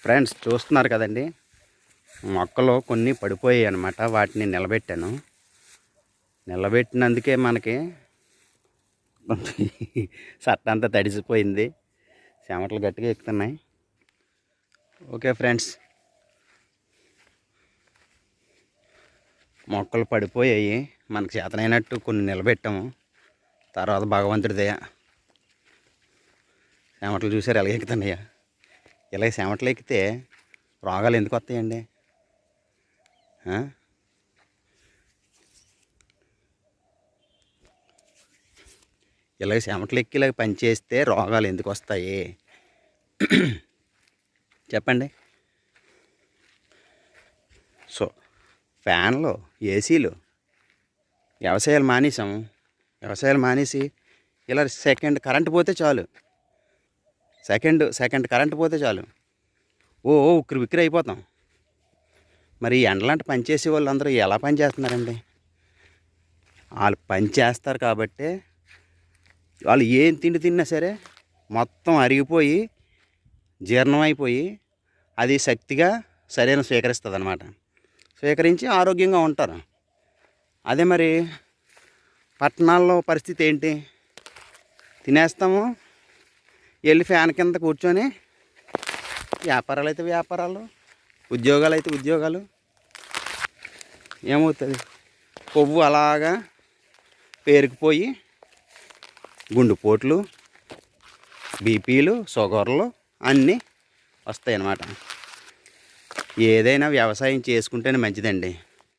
Friends చూస్తున్నారు కదండి, మొక్కలు కొన్ని పడిపోయాయి అన్నమాట. వాటిని నిలబెట్టాను. నిలబెట్టినందుకే మనకి సట్ట అంతా తడిసిపోయింది, చెమటలు గట్టిగా ఎక్కుతున్నాయి. ఓకే ఫ్రెండ్స్, మొక్కలు పడిపోయాయి, మనకు చేతనైనట్టు కొన్ని నిలబెట్టాము. తర్వాత భగవంతుడిదయ. చెమటలు చూసారు ఎలా ఎక్కుతున్నాయా? ఇలా చెమటలు ఎక్కితే రోగాలు ఎందుకు వస్తాయండి? ఇలాగ చెమటలు ఎక్కి ఇలాగ పనిచేస్తే రోగాలు ఎందుకు వస్తాయి చెప్పండి. సో ఫ్యాన్లు, ఏసీలు, వ్యవసాయాలు మానేసాము. వ్యవసాయాలు మానేసి ఇలా సెకండ్ కరెంట్ పోతే చాలు, సెకండ్ కరెంట్ పోతే చాలు ఓ ఉక్కిరి బిక్కిరి అయిపోతాం. మరి ఎండలాంటి పని చేసే వాళ్ళందరూ ఎలా పని చేస్తున్నారండి? వాళ్ళు పని చేస్తారు కాబట్టి వాళ్ళు ఏం తిండి తిన్నా సరే మొత్తం అరిగిపోయి జీర్ణం అయిపోయి అది శక్తిగా శరీరం స్వీకరిస్తుంది అన్నమాట. స్వీకరించి ఆరోగ్యంగా ఉంటారు. అదే మరి పట్టణాల్లో పరిస్థితి ఏంటి? తినేస్తాము, వెళ్ళి ఫ్యాన్ కింద కూర్చొని వ్యాపారాలు అయితే వ్యాపారాలు, ఉద్యోగాలు అయితే ఉద్యోగాలు. ఏమవుతుంది? కొవ్వు అలాగా పేరుకుపోయి గుండెపోట్లు, బీపీలు, షుగర్లు అన్నీ వస్తాయి అన్నమాట. ఏదైనా వ్యవసాయం చేసుకుంటేనే మంచిదండి.